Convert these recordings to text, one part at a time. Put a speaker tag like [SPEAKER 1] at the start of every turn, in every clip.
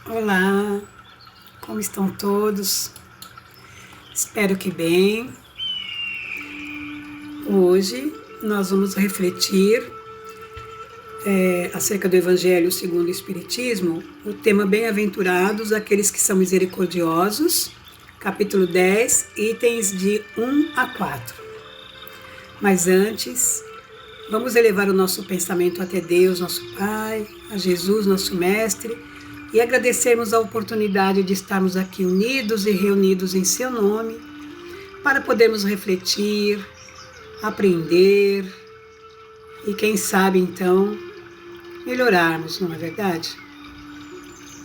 [SPEAKER 1] Olá, como estão todos? Espero que bem. Hoje nós vamos refletir acerca do Evangelho segundo o Espiritismo, o tema Bem-aventurados aqueles que são misericordiosos, capítulo 10, itens de 1 a 4. Mas antes, vamos elevar o nosso pensamento até Deus, nosso Pai, a Jesus, nosso Mestre, e agradecermos a oportunidade de estarmos aqui unidos e reunidos em seu nome, para podermos refletir, aprender e quem sabe então melhorarmos, não é verdade?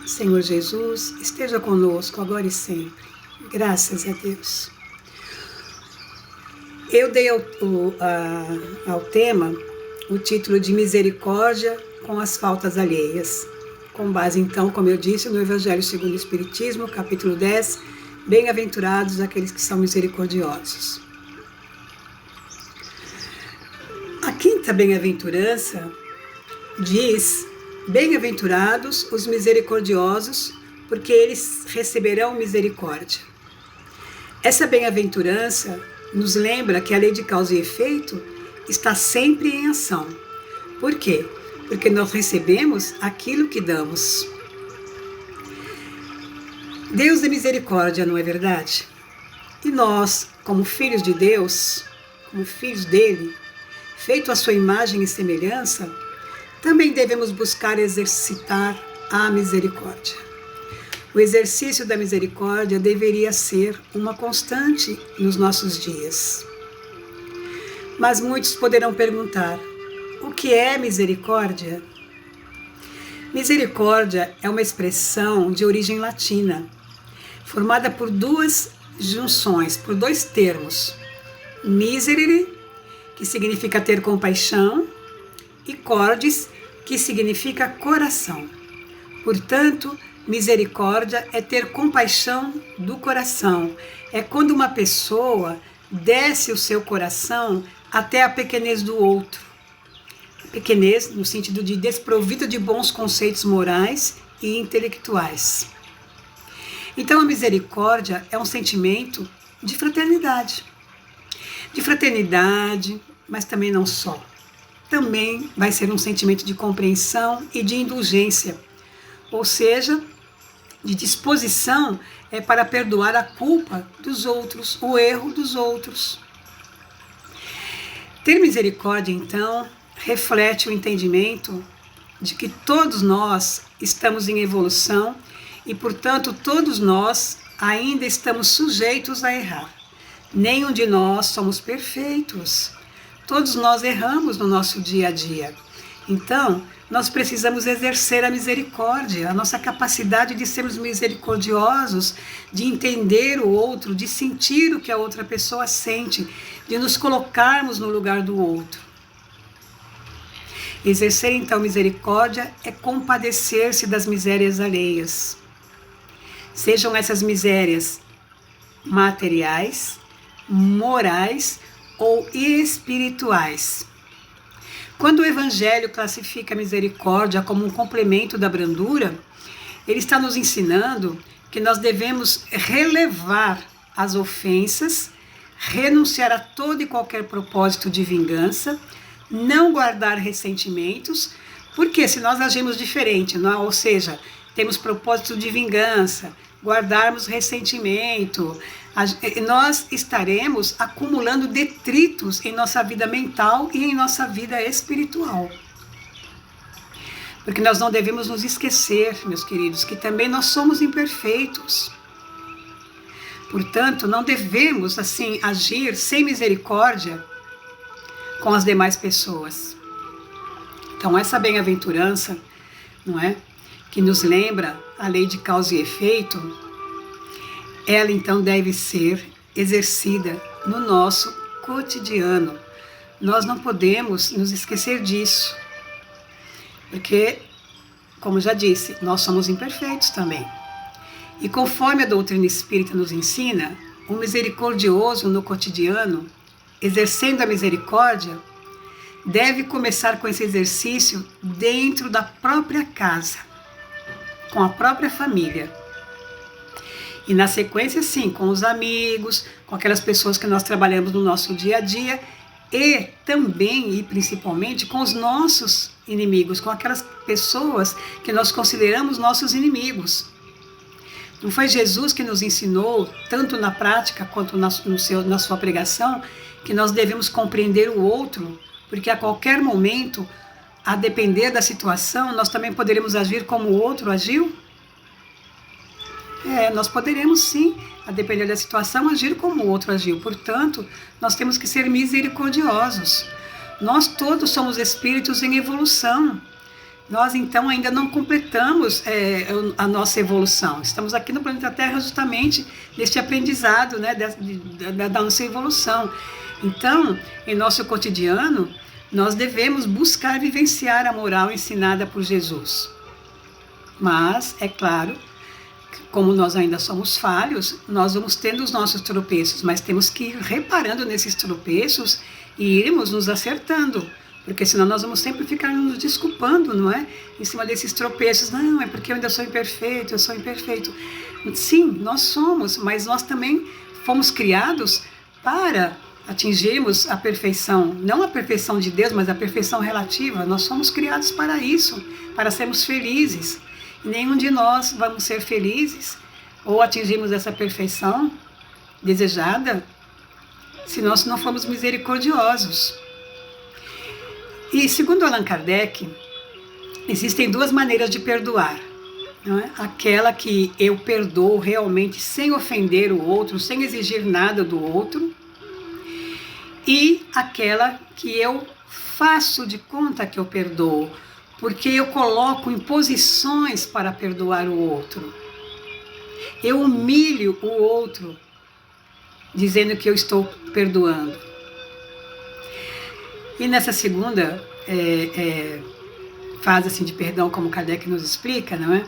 [SPEAKER 1] Senhor Jesus, esteja conosco agora e sempre. Graças a Deus. Eu dei ao tema o título de Misericórdia com as faltas alheias, com base então, como eu disse, no Evangelho segundo o Espiritismo, capítulo 10, Bem-aventurados aqueles que são misericordiosos. A quinta bem-aventurança diz: Bem-aventurados os misericordiosos, porque eles receberão misericórdia. Essa bem-aventurança nos lembra que a lei de causa e efeito está sempre em ação. Por quê? Porque nós recebemos aquilo que damos. Deus é misericórdia, não é verdade? E nós, como filhos de Deus, como filhos dele, feito à sua imagem e semelhança, também devemos buscar exercitar a misericórdia. O exercício da misericórdia deveria ser uma constante nos nossos dias. Mas muitos poderão perguntar: o que é misericórdia? Misericórdia é uma expressão de origem latina, formada por duas junções, por dois termos: miserere, que significa ter compaixão, e cordis, que significa coração. Portanto, misericórdia é ter compaixão do coração. É quando uma pessoa desce o seu coração até a pequenez do outro. Pequenez no sentido de desprovido de bons conceitos morais e intelectuais. Então a misericórdia é um sentimento de fraternidade. De fraternidade, mas também não só. Também vai ser um sentimento de compreensão e de indulgência, ou seja, de disposição para perdoar a culpa dos outros, o erro dos outros. Ter misericórdia, então, reflete o entendimento de que todos nós estamos em evolução e, portanto, todos nós ainda estamos sujeitos a errar. Nenhum de nós somos perfeitos. Todos nós erramos no nosso dia a dia. Então, nós precisamos exercer a misericórdia, a nossa capacidade de sermos misericordiosos, de entender o outro, de sentir o que a outra pessoa sente, de nos colocarmos no lugar do outro. Exercer, então, misericórdia é compadecer-se das misérias alheias. Sejam essas misérias materiais, morais ou espirituais. Quando o Evangelho classifica a misericórdia como um complemento da brandura, ele está nos ensinando que nós devemos relevar as ofensas, renunciar a todo e qualquer propósito de vingança, não guardar ressentimentos, porque se nós agimos diferente, não? Ou seja, temos propósito de vingança, guardarmos ressentimento, nós estaremos acumulando detritos em nossa vida mental e em nossa vida espiritual. Porque nós não devemos nos esquecer, meus queridos, que também nós somos imperfeitos. Portanto, não devemos, assim, agir sem misericórdia com as demais pessoas. Então, essa bem-aventurança, não é? Que nos lembra a lei de causa e efeito, ela então deve ser exercida no nosso cotidiano. Nós não podemos nos esquecer disso, porque, como já disse, nós somos imperfeitos também. E conforme a doutrina espírita nos ensina, o misericordioso no cotidiano, exercendo a misericórdia, deve começar com esse exercício dentro da própria casa. com a própria família. E na sequência, sim, com os amigos, com aquelas pessoas que nós trabalhamos no nosso dia a dia, e também e principalmente com os nossos inimigos, com aquelas pessoas que nós consideramos nossos inimigos. Não foi Jesus que nos ensinou, tanto na prática quanto na sua pregação, que nós devemos compreender o outro, porque a qualquer momento, a depender da situação, nós também poderemos agir como o outro agiu? Nós poderemos sim, a depender da situação, agir como o outro agiu. Portanto, nós temos que ser misericordiosos. Nós todos somos espíritos em evolução. Nós, então, ainda não completamos a nossa evolução. Estamos aqui no planeta Terra justamente neste aprendizado, né, da nossa evolução. Então, em nosso cotidiano, nós devemos buscar vivenciar a moral ensinada por Jesus. Mas, é claro, como nós ainda somos falhos, nós vamos tendo os nossos tropeços, mas temos que ir reparando nesses tropeços e irmos nos acertando, porque senão nós vamos sempre ficar nos desculpando, não é? Em cima desses tropeços, não, é porque eu ainda sou imperfeito, eu sou imperfeito. Sim, nós somos, mas nós também fomos criados para atingirmos a perfeição, não a perfeição de Deus, mas a perfeição relativa. Nós somos criados para isso, para sermos felizes. E nenhum de nós vamos ser felizes ou atingirmos essa perfeição desejada se nós não formos misericordiosos. E segundo Allan Kardec, existem duas maneiras de perdoar. Não é? Aquela que eu perdoo realmente sem ofender o outro, sem exigir nada do outro, e aquela que eu faço de conta que eu perdoo, porque eu coloco imposições para perdoar o outro. Eu humilho o outro, dizendo que eu estou perdoando. E nessa segunda fase assim, de perdão, como Kardec nos explica, não é?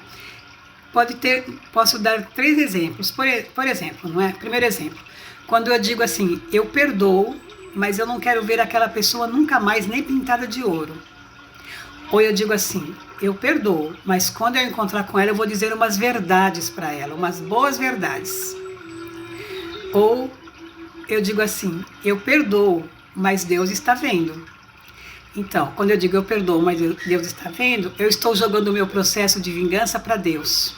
[SPEAKER 1] Posso dar 3 exemplos. Por exemplo, não é? Primeiro exemplo, quando eu digo assim, eu perdoo, mas eu não quero ver aquela pessoa nunca mais nem pintada de ouro. Ou eu digo assim, eu perdoo, mas quando eu encontrar com ela, eu vou dizer umas verdades para ela, umas boas verdades. Ou eu digo assim, eu perdoo, mas Deus está vendo. Então, quando eu digo eu perdoo, mas Deus está vendo, eu estou jogando o meu processo de vingança para Deus.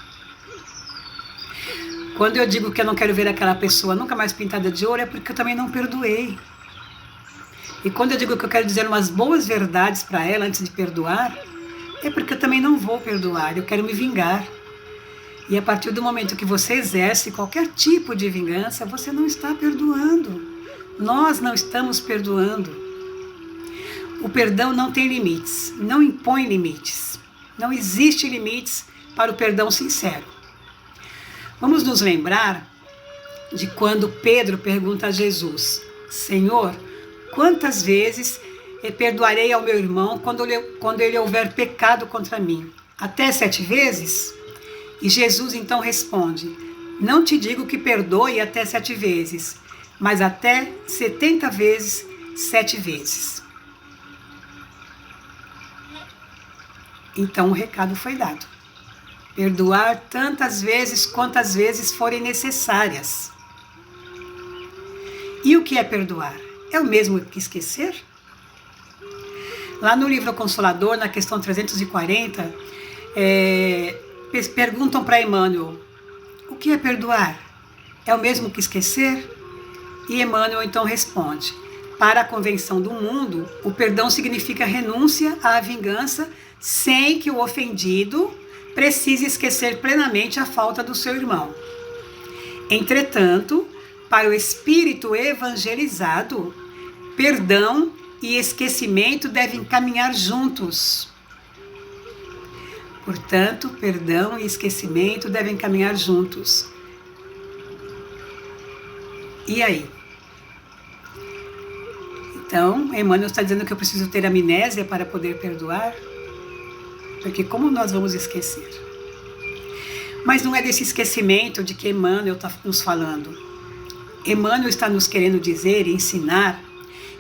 [SPEAKER 1] Quando eu digo que eu não quero ver aquela pessoa nunca mais pintada de ouro, é porque eu também não perdoei. E quando eu digo que eu quero dizer umas boas verdades para ela antes de perdoar, é porque eu também não vou perdoar, eu quero me vingar. E a partir do momento que você exerce qualquer tipo de vingança, você não está perdoando. Nós não estamos perdoando. O perdão não tem limites, não impõe limites. Não existe limites para o perdão sincero. Vamos nos lembrar de quando Pedro pergunta a Jesus, Senhor, quantas vezes perdoarei ao meu irmão quando ele houver pecado contra mim? Até 7 vezes? E Jesus então responde, não te digo que perdoe até 7 vezes, mas até 70 vezes 7 vezes. Então o recado foi dado. Perdoar tantas vezes quantas vezes forem necessárias. E o que é perdoar? É o mesmo que esquecer? Lá no livro Consolador, na questão 340, perguntam para Emmanuel, o que é perdoar? É o mesmo que esquecer? E Emmanuel então responde, para a convenção do mundo, o perdão significa renúncia à vingança sem que o ofendido precise esquecer plenamente a falta do seu irmão. Entretanto, para o espírito evangelizado, perdão e esquecimento devem caminhar juntos. Portanto, perdão e esquecimento devem caminhar juntos. E aí? Então, Emmanuel está dizendo que eu preciso ter amnésia para poder perdoar? Porque como nós vamos esquecer? Mas não é desse esquecimento de que Emmanuel está nos falando. Emmanuel está nos querendo dizer e ensinar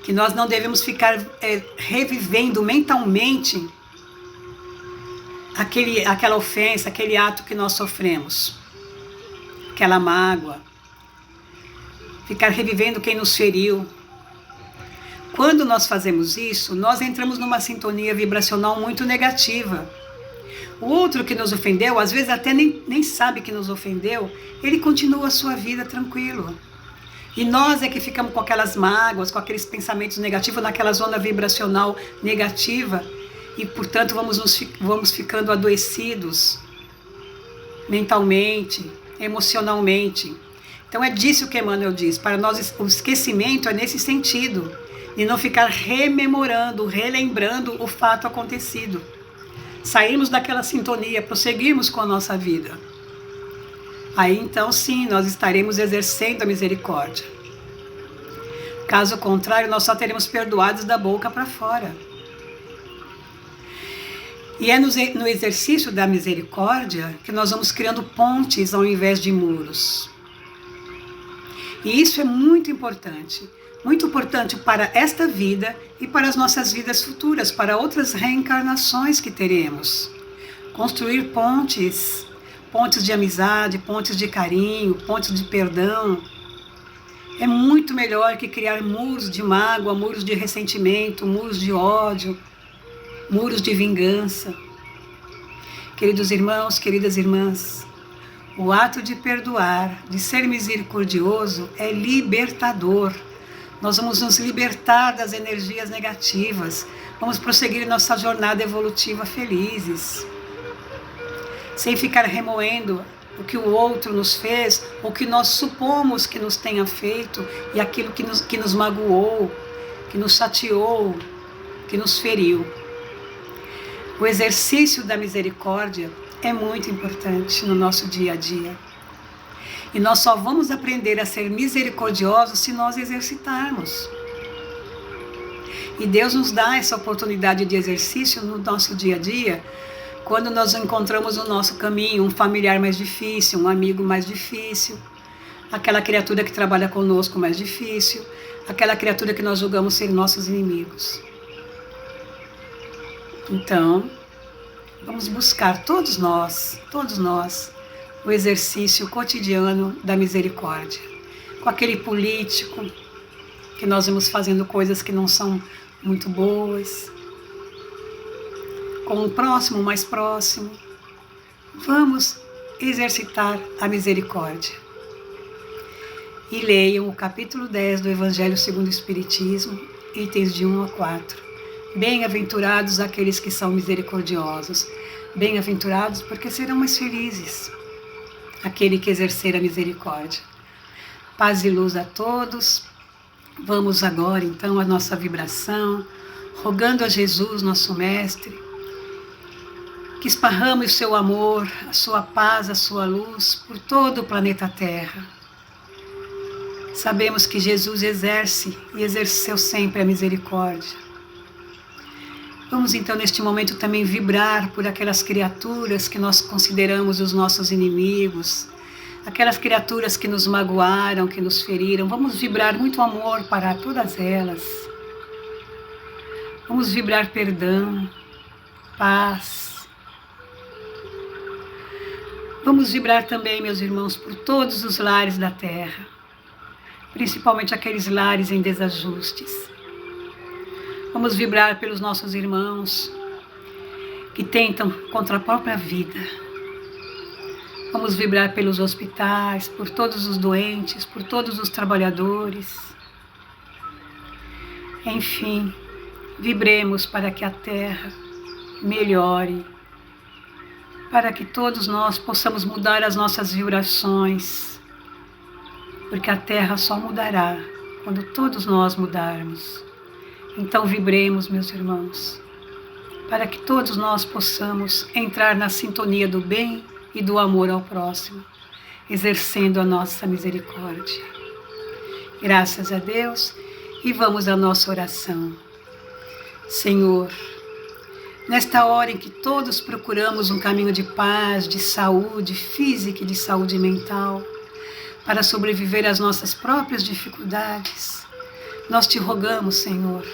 [SPEAKER 1] que nós não devemos ficar revivendo mentalmente aquela ofensa, aquele ato que nós sofremos, aquela mágoa, ficar revivendo quem nos feriu. Quando nós fazemos isso, nós entramos numa sintonia vibracional muito negativa. O outro que nos ofendeu, às vezes até nem sabe que nos ofendeu, ele continua a sua vida tranquilo. E nós é que ficamos com aquelas mágoas, com aqueles pensamentos negativos, naquela zona vibracional negativa, e portanto vamos ficando adoecidos mentalmente, emocionalmente. Então é disso que Emmanuel diz, para nós o esquecimento é nesse sentido, de não ficar rememorando, relembrando o fato acontecido. Sairmos daquela sintonia, prosseguirmos com a nossa vida. Aí então sim, nós estaremos exercendo a misericórdia. Caso contrário, nós só teremos perdoados da boca para fora. E é no exercício da misericórdia que nós vamos criando pontes ao invés de muros. E isso é muito importante para esta vida e para as nossas vidas futuras, para outras reencarnações que teremos. Construir pontes de amizade, pontes de carinho, pontes de perdão, é muito melhor que criar muros de mágoa, muros de ressentimento, muros de ódio, muros de vingança. Queridos irmãos, queridas irmãs, o ato de perdoar, de ser misericordioso, é libertador. Nós vamos nos libertar das energias negativas, vamos prosseguir nossa jornada evolutiva felizes, sem ficar remoendo o que o outro nos fez, o que nós supomos que nos tenha feito, e aquilo que nos magoou, que nos chateou, que nos feriu. O exercício da misericórdia é muito importante no nosso dia a dia. E nós só vamos aprender a ser misericordiosos se nós exercitarmos. E Deus nos dá essa oportunidade de exercício no nosso dia a dia, quando nós encontramos no nosso caminho um familiar mais difícil, um amigo mais difícil, aquela criatura que trabalha conosco mais difícil, aquela criatura que nós julgamos ser nossos inimigos. Então, vamos buscar todos nós, o exercício cotidiano da misericórdia. Com aquele político que nós vamos fazendo coisas que não são muito boas, com o próximo mais próximo, vamos exercitar a misericórdia. E leiam o capítulo 10 do Evangelho segundo o Espiritismo, itens de 1 a 4. Bem-aventurados aqueles que são misericordiosos. Bem-aventurados porque serão mais felizes. Aquele que exercer a misericórdia. Paz e luz a todos. Vamos agora então a nossa vibração, rogando a Jesus, nosso Mestre, que esparrame o seu amor, a sua paz, a sua luz por todo o planeta Terra. Sabemos que Jesus exerce e exerceu sempre a misericórdia. Vamos então neste momento também vibrar por aquelas criaturas que nós consideramos os nossos inimigos, aquelas criaturas que nos magoaram, que nos feriram. Vamos vibrar muito amor para todas elas. Vamos vibrar perdão, paz. Vamos vibrar também, meus irmãos, por todos os lares da Terra, principalmente aqueles lares em desajustes. Vamos vibrar pelos nossos irmãos que tentam contra a própria vida. Vamos vibrar pelos hospitais, por todos os doentes, por todos os trabalhadores. Enfim, vibremos para que a Terra melhore, para que todos nós possamos mudar as nossas vibrações, porque a Terra só mudará quando todos nós mudarmos. Então vibremos, meus irmãos, para que todos nós possamos entrar na sintonia do bem e do amor ao próximo, exercendo a nossa misericórdia. Graças a Deus, e vamos à nossa oração. Senhor, nesta hora em que todos procuramos um caminho de paz, de saúde física e de saúde mental, para sobreviver às nossas próprias dificuldades, nós te rogamos, Senhor,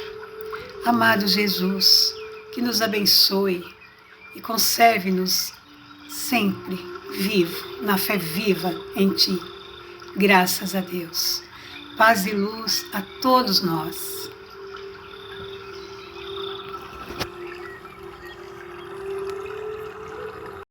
[SPEAKER 1] amado Jesus, que nos abençoe e conserve-nos sempre vivo, na fé viva em Ti. Graças a Deus. Paz e luz a todos nós.